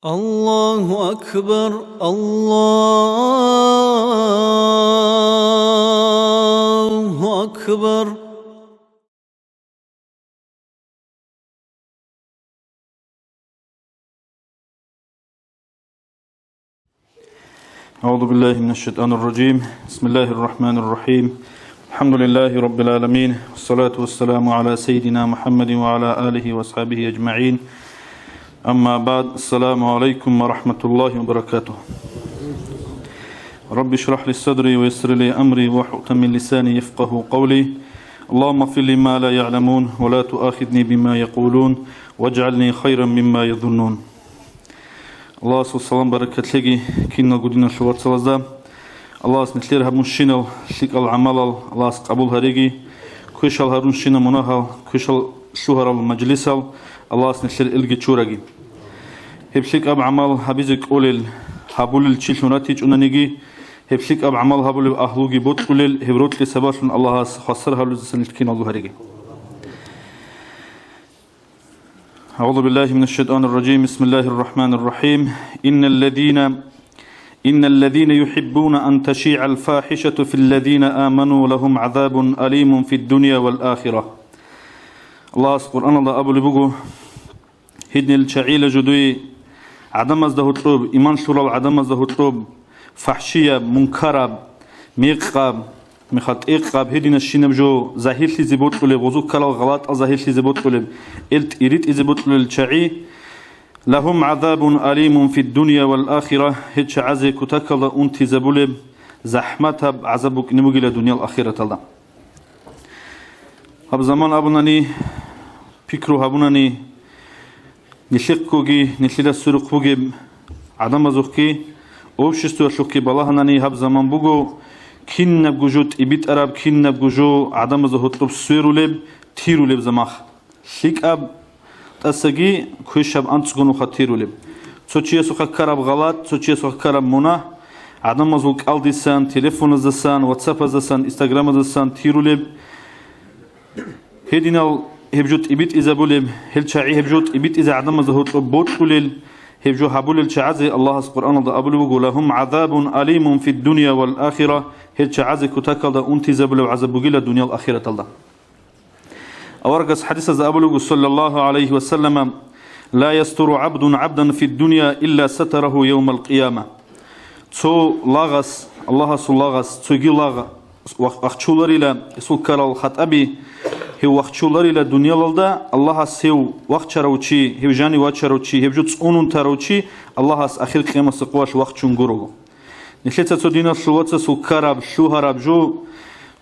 الله أكبر الله أكبر. أعوذ بالله من الشيطان الرجيم. بسم الله الرحمن الرحيم. الحمد لله رب العالمين، والصلاة والسلام على سيدنا محمد وعلى آله وأصحابه أجمعين. أما بعد، السلام عليكم ورحمة الله وبركاته. رب اشرح لي صدري ويسر لي أمري واحلل من لساني يفقه قولي. اللهم اغفر لي ما لا يعلمون ولا تؤاخذني بما يقولون واجعلني خيرا مما يظنون. الله سبحانه بركاته كنا قدنا شوات سلازا. الله سنتلير هبون شينال شيك العمل الله قبول هريجي كوشال هرون شينا مناها كوشال شهر المجلس الله سنتلير إلجي شورجي. هبشيك أب عمل حبيزك أولل هبول الشيلوناتيج أنانيجي. هبشيك أب عمل هبول أهلوجي بوت أولل هبروت لسباشون الله خسر هلوز سنتكين الله هريجي. أعوذ بالله من الشيطان الرجيم. بسم الله الرحمن الرحيم. إن الذين يحبون أن تشيع الفاحشة في الذين آمنوا لهم عذاب أليم في الدنيا والآخرة. الله سبحانه الله أبو لبوغو هدن الشعيل جدوي عدم أزده الطوب إيمان شرال عدم أزده الطوب فحشية منكرب ميقاب مخاط إقاب هدين الشينب جو زاهير لي زبوت قلب وزوك كلا غلط أزاهير لي زبوت قلب إلت إريد إزبوت قلب الشعي لهم عذاب أليم في الدنيا والآخرة. هدش عزي كتاكلا أنت زبولب زحمتها عذابك نموغي لدنيا الآخرة الله. هب زمان أبناني فكرو هبناني نشقوغي نشيل السرق بوغي عدم زوكي أوبشستو شوكي بالهناني هب زمان بوغو كين نبجوت إبيت أراب كين نبجو عدم زهوتلب سيرولب تيرولب زماخ شيك أب تأسجي كويشاب أنتسجونو خطيرولب سوتشي سوخ كراب غلط سوتشي سوخ كراب منا عدم زوك ألديسان تليفون زسان واتساب زسان إنستغرام زسان تيرولب هيدينال هبجوت إبيت إذا بولب هلشاعي هبجوت إبيت إذا عدم زهوتلب بوتولل هبجو حبول الشعازي الله سبحانه وتعالى لهم عذاب أليم في الدنيا والآخرة. هالشعازي كتاكل أنت زبل وعذاب جل الدنيا الآخرة الله. أورجس حديث زابلوغ صلى الله عليه وسلم لا يستر عبدا في الدنيا إلا ستره يوم القيامة. تو لاغس الله سلاغس تجي لاغ وقتشولر إلى سكر الخطأبي هو وقتشولر إلى الدنيا للدا الله سيو وقت شروتشي هو جاني وقت شروتشي هو جت أونون تروتشي الله آخر قيامة سقواش وقت شنجورو. نخلت تودينا شلوات سكر بشوهر بجو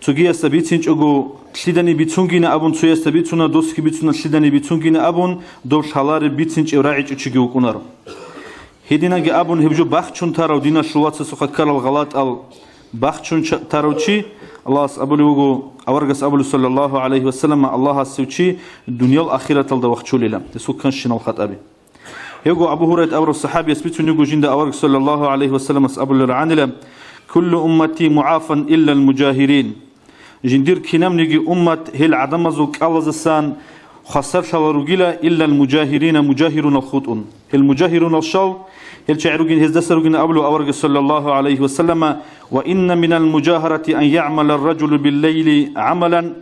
تجي استبيتينج أجو شدني بيتونجينا أبون تجي استبيتونا دوسك بيتونا شدني بيتونجينا أبون دوش حلار بيتينج أوراعج أشجيو كونارو. هدينا جا أبون هبجو بخشون ترى ودينا شلوات سكر الغلط بخشون تروتشي الله أبولوغو أورجس أبولو صلى الله عليه وسلم الله سوتشي الدنيا الآخرة تلدا وقتشو ليلا تسوكان شنو الخطأبي. يقول أبو هريرة أبو الصحابي يثبتون يقول جند أورجس صلى الله عليه وسلم أبولو رعنلا كل أمتي معافا إلا المجاهرين. جندير كنام نيجي أمة هل عدم زوك الله زسان خسر شلروجيلا إلا المجاهرين مجاهرون الخطون. المجاهرون الشال هل شعروا هزدسروا أبلو أورج صلى الله عليه وسلم وإن من المجاهرة أن يعمل الرجل بالليل عملا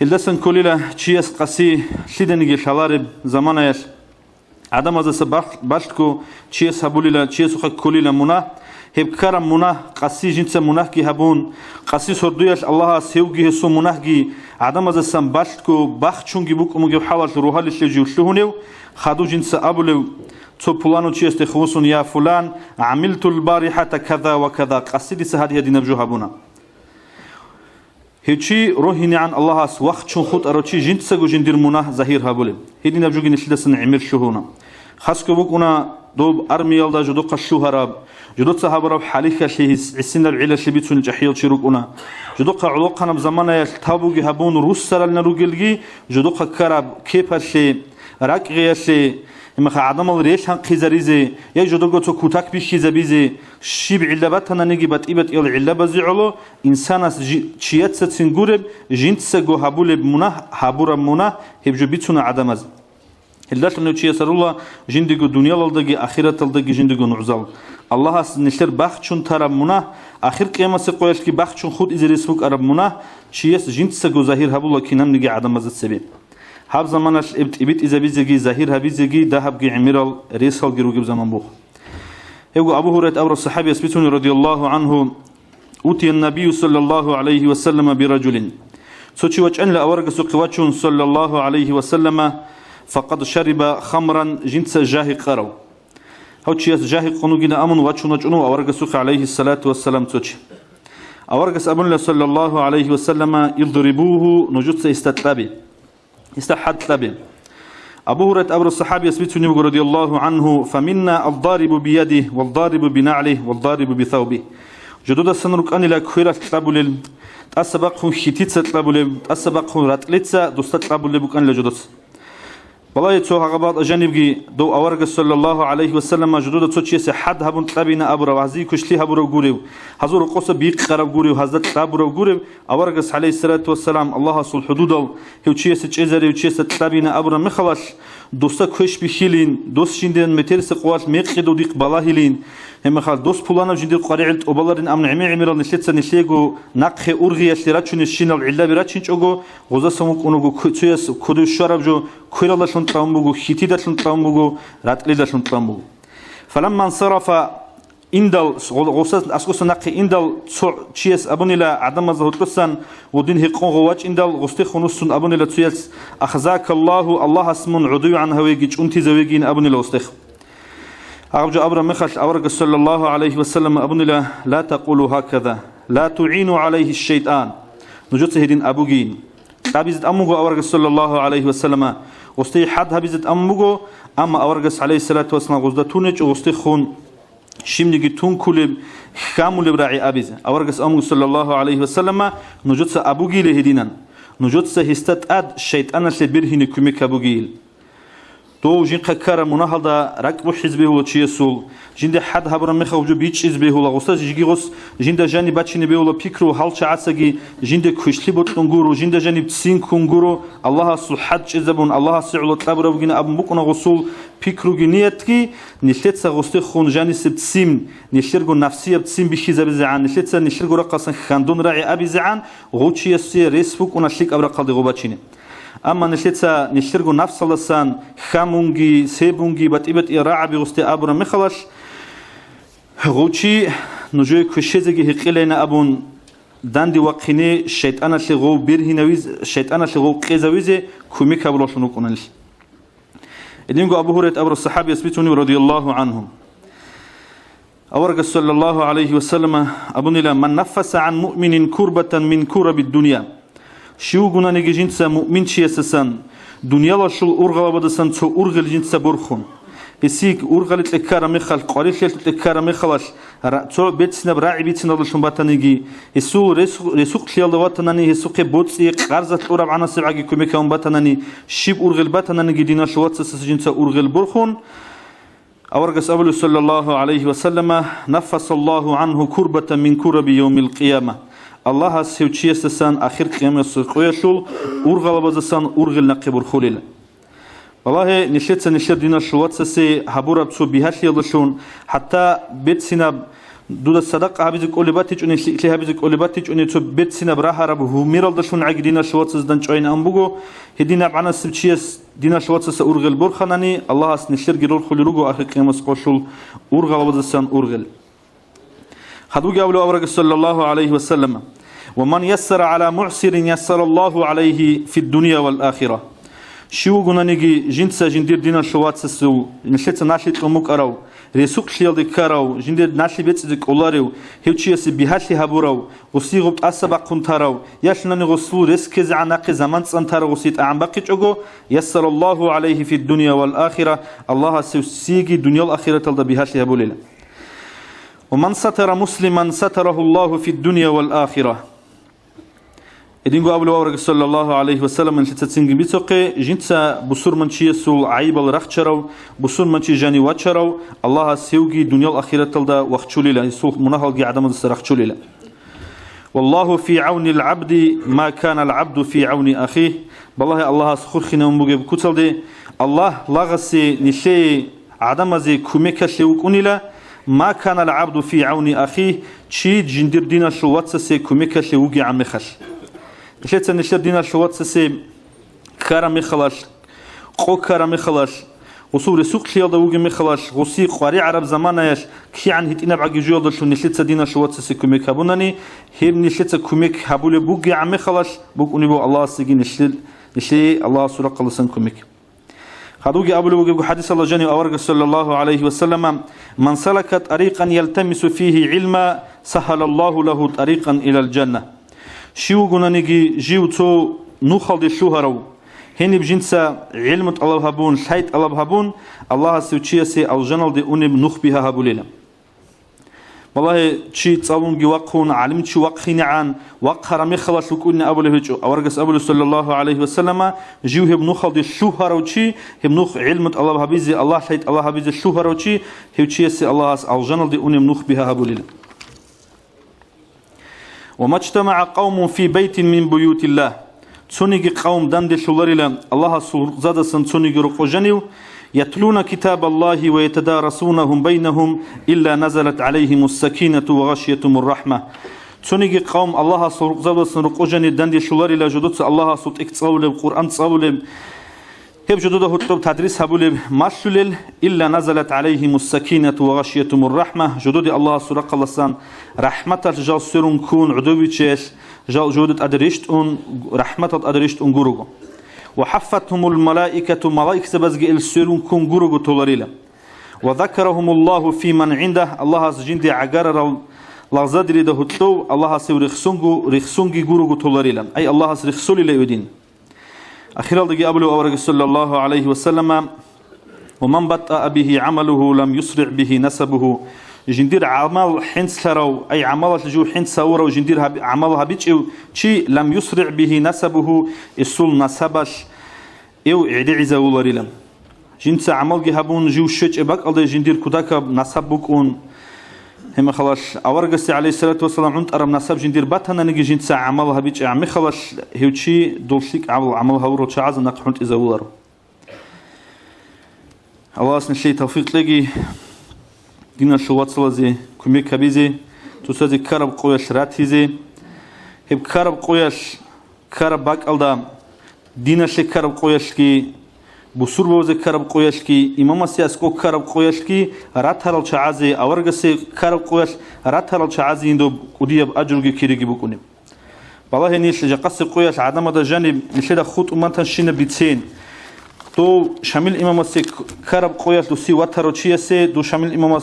هلدسن كللا تشيس قسي شدنيجي شلارب زمانيش عدم زس باشكو تشيس هبوللا تشيس خ كللا منا هب كرم منا قسي جنس مناه كي هبون قسي سردويش الله سيوجي هسو مناه كي عدم زس باشكو بخشونجي بوك مجيب حوالش روحال الشجيو شلونيو خدو جنس أبلو تو فلان وشيست خمسون يا فلان عملت البارحة كذا وكذا قصدي سهادي هدي نبجو هبونا هيجي روحني عن الله وقت شون خود أروتشي جنت سجو جندير مناه زهير هبولم هدي نبجو جنشلة سن عمل شهونا خاص كبوكنا دوب أرميال دا جدوق الشهراب جدوق صحابة حاليك شيء عسنا العلا شيء بيتون جحيل شروقنا جدوق علاقنا بزماننا يتابوجي هبون روس سرالنا روجلجي جدوق كرب كيف هالشيء راكغي هالشيء إما خادم الريش هن خيزريزي يجدوجو تو كوتاك بيشيزابيزي شيب علباتنا نيجي بتقيبت إل علبة زعلو إنسان شيات ستنجورب جنت سجو هبول بمناه هبور مناه هبجو بيتون عدمز Hildash nöçiye sarullah jindigo dunyalaldagi axirataldagi jindigo nu'zal. Allah as nişler baxchun tarab muna axir qiyamasi qo'yashki baxchun xud izresbuk arab muna chiyes jintsa go zahir habullah kinamnigi adamazat sebi. Hab zamanash ibit izabizegi zahir habizegi dahabgi imiral resal girugi zaman bu. Ego Abu Hurayra abra sahabi yasbituni radiyallahu anhu utiya an-nabiy sallallahu alayhi wa sallam bi rajulin. Sochi waj'an la awarga suqiwachun sallallahu alayhi wa sallam faqad shariba khamran jinsa jahi qaraw. Hauchiyas jahi qunugina amun wachuna chunu awarga suqi alayhi salatu wassalam sochi. Awarga sabunla sallallahu alayhi wa sallam yadribuhu nujutsa istatlabi. استحد لبن أبو هريرة أبو الصحابي يثبتني رضي الله عنه فمنا الضارب بيده والضارب بنعله والضارب بثوبه جدود السنرك أن لا كويرة تلابولل تأسبقهم خيتيت تلابولل تأسبقهم راتلتسا دوست تلابولل بك أن لجدود والله يتسوى غباط أجانبي دو أورغ صلى الله عليه وسلم جدود تسوچيس حد هبون تلابينا أبرا وعزي كشلي هبرو غوريو حضور قصة بيق قرب غوريو حضرت تلابرو غوريو أورغ عليه الصلاة والسلام الله صل حدود هوچيس چيزري وچيس تلابينا أبرا مخلاص دوستا كوش بخيلين دوست شندن مترس قوات ميقدو ديق بالاهلين هم خال دوست بولانا جندير قريعلت أبلارين أمن عميرال نشلتسا نشليغو نقخ أرغي يشلراتشون الشينال علا براتشين چوغو غوزا سموك أنوغو كتويس كدو الشرب جو كويرالله شون تلامبوغو خيتيدا شون تلامبوغو راتليدا شون تلامبوغو فلما انصرف إندل غوسات أسقوس نقخ إندل تشيس أبونيلا عدم زهوتلسان ودين هيقون غواج إندل غستي خنوسون أبونيلا تشيس أخزاك الله اسمون عدو عن هويجي أنتي زويجين أبونيلا غستيخ أرجو أبرا مخش أورق صلى الله عليه وسلم أبونيلا لا تقولوا هكذا لا تعينوا عليه الشيطان نجوت هدين أبوجين تابيزت أموغو أورق صلى الله عليه وسلم غستي حد هبيزت أموغو أما أورق عليه الصلاة والسلام غزدا تونج غستي خون شيمنيجي تون كولب خامول براعي أبيز أورق أموغو صلى الله عليه وسلم نجوت أبوجي لهدينا نجوت هستات أد الشيطان لبرهن كمك أبوجيل تو جين قكر مناهضة ركب حزبه وتشيسول جين حد هبر مخه وجو بيتش حزبه ولا غوستا جيجي غوس جين جاني باتشيني به ولا بيكرو حالش عساجي جين كشلي بوتنغورو جين جاني بسين كونغورو الله صحت جزبون الله سعلو تبر وجين اب مكنا غسول بيكرو جنيتكي نشلت غوستي خون جاني سبتسيم نشرغو نفسيه بتسيم بخيزه بزعان نشلت نشرغو رقصن خاندون راعي ابي زعان غوتشي يسي ريسفوك ونشليك ابر قلدي غوباتشيني أما نشلتها نشترجو نفس اللسان خامونجي سيبونجي بتبت إراعة بغستي أبونا مخلش غوتشي نجوي كشيزجي هقيلنا أبون داندي وقيني الشيطان اللي غو بيرهنويز الشيطان اللي غو قيزويزه كوميك أبلوشنو كونل إدينجو أبو هريرة أبو الصحابة يثبتوني رضي الله عنهم أورق صلى الله عليه وسلم أبون إلى من نفس عن مؤمن كربة من كرب الدنيا شو قلنا نيجي جنسا مؤمن شيء أساسا دنيا لا شو أرغل بدسان شو أرغل جنسا برخون يسيك أرغل تكرر مخال قارئ تكرر مخالش تو بيتنا براعي بيتنا لشون باتنيجي يسوع رسوق خيال دواتناني يسوق بوتسي قرزة الأورب عنا سبعة كوميكا باتناني شيب أرغل باتناني دينا شو أساس جنسا أرغل برخون أورجس أبو صلى الله عليه وسلم نفس الله عنه كربة من كرب يوم القيامة الله سيوتشيسسان آخر قيامة سقويشول أرغل بزسان أرغل نقبر خليل والله نشلت دينا شوات سي حبورة بسو بيهاش يلشون حتى بيت سيناب دود الصدق هابيزك أوليباتيج وني لي هابيزك أوليباتيج وني تو بيت سيناب راها رب هو ميرال دشون عقدينا شوات سدان شوين أمبوجو هدينا بعنا سبتشيس دينا شوات سس أرغل برخناني الله نشر جرول خليروجو آخر قيامة سقوشول أرغل بزسان أرغل خدوجي أولو أورج صلى الله عليه وسلم ومن يسر على معسر يسر الله عليه في الدنيا والآخرة شو قلنا نيجي جنسا جندير دينا شوات سسو نشلت ناشي تموك أراو ريسوق شيال دكاراو جندير ناشي بيت دك أولاريو هيوتشيس بيهاشي هابوراو وصيغب أسبق كنتاراو ياشنا نغسلو رزق عناق زمان سنتارو وسيت أعم باقي تشوغو يسر الله عليه في الدنيا والآخرة الله سيجي دنيا الآخرة تلد بيهاشي هابوليلا ومن ستر مسلما ستره الله في الدنيا والآخرة إدينغو أبو الورق صلى الله عليه وسلم من تتسنج بيتوقي جنسا بصور من شيء سول عيب الرخشرو بصور من شيء جاني واتشرو الله سيوجي دنيا الآخرة تلدا وخشوليلا يسول منهل جي عدم السرخشوليلا والله في عون العبد ما كان العبد في عون أخيه بالله الله سخر خنا مبجب كتل دي الله لغسي نشي عدم زي كوميكا شوكونيلا ما كان العبد في عون أخيه شي جندير دينا شواتس سي كوميكا شوكي عم خش نشيت نشير دينا شواتس سي كارم خلاص قو كارم خلاص وصور سوق شيال دوغي مخلاص غسي قاري عرب زماناش كي عن هيتنا بعجي جول شو نشيت دينا شواتس سي كوميكا بوناني هم نشيت كوميك هبول بوغي عم خلاص بوك بو الله سيجي نشي الله سورة قلسن كوميك خدوجي أبو حديث الله جاني أورج صلى الله عليه وسلم من سلك طريقا يلتمس فيه علما سهل الله له طريقا إلى الجنة شو قلنا نيجي جيو تو نخلد الشهرو هني بجنسا علم الله هبون شيء الله هبون الله سوتشيسي الجنة دي أنب نخ بها هبوليلا والله شيء تصابون جواقون علمت شو وقخين عن وقهر مخلص وكنا أبو لهجو أورجس أبو صلى الله عليه وسلم جيوه بنخلد الشهر وشي بنخ علم الله هبيزي الله شيء الله هبيزي الشهر وشي هو شيء سي الله الجنة دي أنب نخ بها هبوليلا وما اجتمع قوم في بيت من بيوت الله تونيجي قوم دند شلوريلا الله زاد سن تونيجي رقوجنيو يتلون كتاب الله ويتدارسونهم بينهم إلا نزلت عليهم السكينة وغشيتهم الرحمة تونيجي قوم الله زاد سن رقوجني دند شلوريلا جدوت الله صوت اكتصول القرآن تصول هب جدوده هتلب تدريس هبول ماشلل إلا نزلت عليهم السكينة وغشيتهم الرحمة جدود الله سورة قلسان رحمة جال سرون كون عدوي تشيش جال جودت أدريشت رحمة أدريشت جروجو وحفتهم الملائكة ملائكة بزج السرون كون جروجو تولريلا وذكرهم الله في من عنده الله سجند عجار لغزادري ده هتلو الله سير رخسونجي جروجو تولريلا أي الله سرخسولي ليودين أخيرا لقي أبلو أورق صلى الله عليه وسلم ومن بطأ به عمله لم يسرع به نسبه جندير عمل حين سروا أي عمل جو حين سوروا وجندير عملها بيتشيو شيء لم يسرع به نسبه السول نسبش إو عدي عزا ولاريلم جنس عمل جهبون جو شج أبك الله جندير كداك نسبكون هم خلاص أورجس عليه الصلاة والسلام عند أرم نسب جندير باتنا نيجي جنس عملها بيتش عمي خلاص هيوشي دولشيك عملها ورد شعز نقحنت إذا ولارو الله أسن شيء توفيق لقي دينا شوات صلازي كمي كبيزي توسازي كرب قويش راتيزي هب كرب قويش كرب باك ألدا دينا شي كرب قويش كي بسور بوزي كرب قويش كي إمام سياسكو كرب قويش كي راتهر الشعازي أورغسي كرب قويش راتهر الشعازي يندو قديب أجرغي كيريجي بكوني بالله نيش جقص قويش عدم دا جانب نشيدا خوت أمانتان شين بيتسين دو شامل إمام سي كرب قويش دو سي واتر وشيسي دو شامل إمام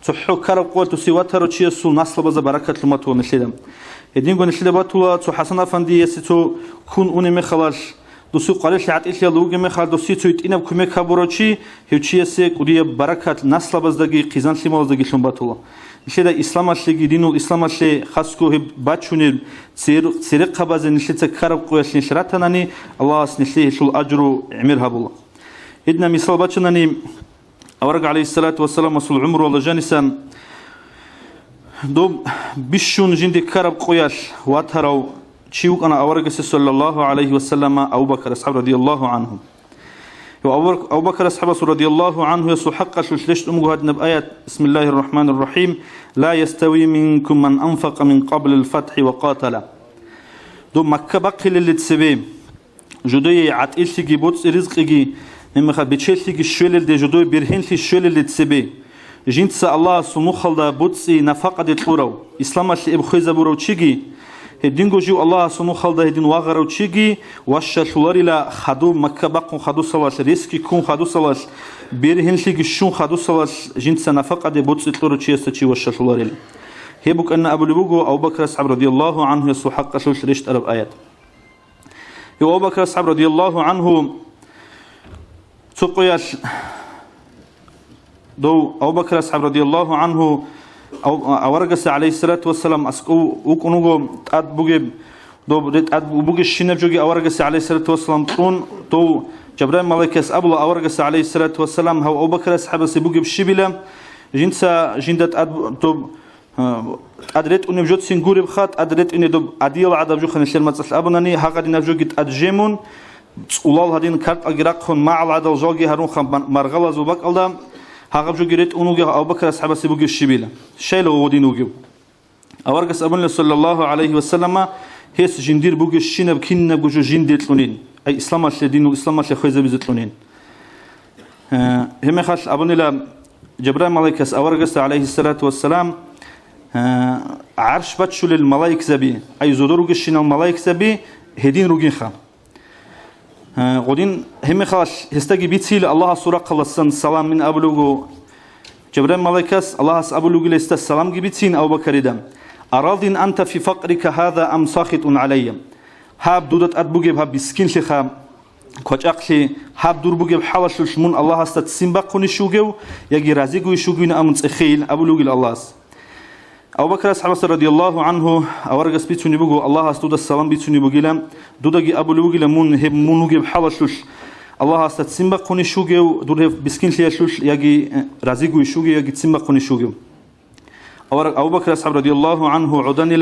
تحو كرب قويش دو سي واتر وشيسو نصل بزا بركة لماتو نشيدا يدين قو نشيدا باتولا تو حسن أفندي يسي تو كون أوني مخلاش دو سي قريش عاد إليا لوغي مخال دو سي تو يتئنب كمي كابوروشي هيو چيسي قدية بركة نصل بزدگي قيزان سيما بزدگي شون باتولا نشيدا إسلام أشلي دينو الإسلام أشلي خاصكو هب باتشوني سيرق خبازي نشيدا كرب قويش نشراتناني الله نشليه شو الأجرو عميرها بالله إدنا مثال باتشناني أورق عليه الصلاة والسلام وصل عمر والله جانسان دوب بشون جندي كرب قويش واتهرو تشيوك أنا أورق صلى الله عليه وسلم أبو بكر أصحاب رضي الله عنهم أبو بكر أصحاب رضي الله عنه يسو حق شلشلشت أمه هدنا بآيات بسم الله الرحمن الرحيم لا يستوي منكم من أنفق من قبل الفتح وقاتل دو مكة بقي للي تسبي جدوية عتئل تيجي بوتس رزقي نمخا بيتشيل تيجي الشويل دي جدوية بيرهن في الشويل اللي تسبي جنس الله سموخل دا بوتسي نفاق دي تلورو إسلام اللي إبخوي زبورو تشيجي هدين جو الله سنو خالده هدين واغرو تشيجي واشا شولاري لا خدو مكة باقون خدو صلاش ريسكي كون خدو صلاش بيرهن ليجي شون خدو صلاش جنس نفاق دي بوتسي تلورو تشيستا تشي واشا شولاري لا هيبوك أن أبو لبوغو أبو بكر أصحاب رضي الله عنه يسو حق شوش ريشت أرب آيات يو أبو بكر أصحاب رضي الله عنه تقوياش دو أبو بكر أصحاب رضي الله عنه أورجس عليه الصلاة والسلام أسكو وكونوجو تأد بوجي دو تأد بوجي الشنب جوجي أورجس عليه الصلاة والسلام تون دو جبرائيل ملكس أبو أورجس عليه الصلاة والسلام هو أبو بكر أصحاب سبوجي بالشبيلة جنسا جندت أد دو أدريت أني بجوت سنجوري بخات أدريت أني دو أديل عدد جو خنشير متصل أبناني هقد نفجوجت أدجيمون улал хадин карт агиракхон маал адал жоги харун хам маргала зубак алда хагаб жогирет унуге Абубакр асхабаси буге шибила шайла годинуге аваргас абунна саллаллаху алейхи ва саллама хес жиндир буге шинаб киннаб гужу жиндетлунин ай ислам алдину ислам ал хойза бизетлунин همخال أبنلا جبرائيل ملائكة أورجس عليه الصلاة والسلام عرش بتشل الملائكة زبي أي زدور جشين الملائكة زبي هدين روجين خام قدين همخال هستجي بيتسيل الله سورة قلصن سلام من أبلغو جبرائيل ملائكة الله أبلغو لست السلام جبتين أو بكردم أراضٍ أنت في فقرك هذا أم ساخط علي هاب دودت أدبوجي هاب بسكين خام كوجاكلي هاب دوربوجي بحالش شمون الله استت سيمباقوني شوجو يجي رازيجو يشوجين أمنت إخيل أبو لوجي الله أبو بكر الصحابة رضي الله عنه أورجس بيتوني بوجو الله استود السلام بيتوني بوجيلام دودجي أبو لوجي لمون هب مونوجي بحالش الله استت سيمباقوني شوجو دور بسكين خياشوش يجي رازيجو يشوجي يجي سيمباقوني شوجو أبو بكر الصحابة رضي الله عنه عدني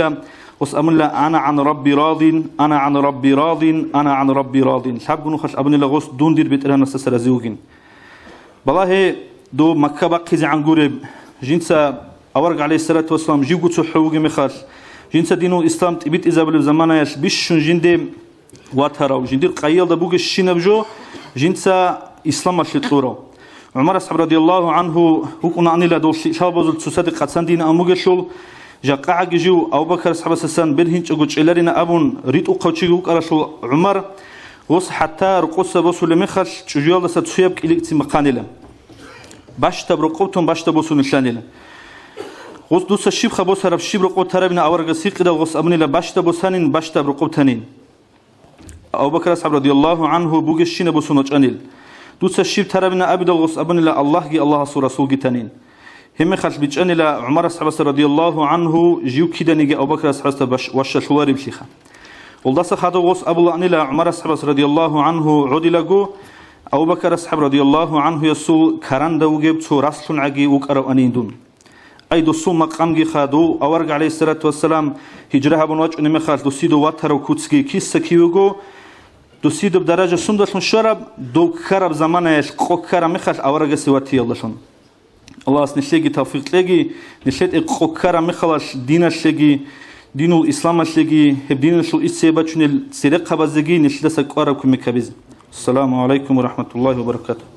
وسأمن لا أنا عن ربي راض أنا عن ربي راض أنا عن ربي راض حبنا خش أبن الله غص دون دير بيت أنا نستسر زوجين بالله دو مكة بقي عن قرب جنسا أورج عليه الصلاة والسلام جيبوا تحوج مخاش جنسا دينو الإسلام تبيت إذا بالزمان يش بيشون جندي واتهرا وجندير قيل دبوج الشين بجو جنسا إسلام الشطورة عمر الصحابة رضي الله عنه هو كنا عني لا دول شابوز تصدق قد سندين أموجشول جاقع جيو أبو بكر صحابة السن برهنش أقول إلارنا أبون ريت أقوتشيو كرشوا عمر وص حتى رقص بوسول مخش تجيال دست تسيب كإليك مقانله باش تبرقوتهم باش تبوسون الشانله وص دوس الشيب خبوس هرب شيب رقوت تربنا أورج سيق ده وص أبني لا باش تبوسانين باش تبرقوتانين أبو بكر صحابة رضي الله عنه بوجشين بوسونج أنيل دوس الشيب تربنا أبدا وص أبني لا الله جي الله سورة سوق تانين هم خلش بيجان إلى عمر الصحابة رضي الله عنه جيو كده نيجي أبو بكر الصحابة وش شواري بشيخة والدرس هذا وص أبو الله إلى عمر الصحابة رضي الله عنه عدي لجو أبو بكر الصحابة رضي الله عنه يسول كران دوجب تو رسل عجي وكرو أنيدون أي دوسو مقام جي خادو أورج عليه الصلاة والسلام هجرها بنواج إن مخال دوسيدو واتر وكوتسكي كيس كيوجو دوسيدو بدرجة سندس مشرب دو كرب زمانه قو كرم مخال أورج سواتي اللهشون الله نشلي توفيق لقي نشلت إقوكرا مخلاص دين الشلي دين الإسلام الشلي هب دين شو إستيبات شنو السرقة بزجي نشلت سكارا كم كبيز السلام عليكم ورحمة الله وبركاته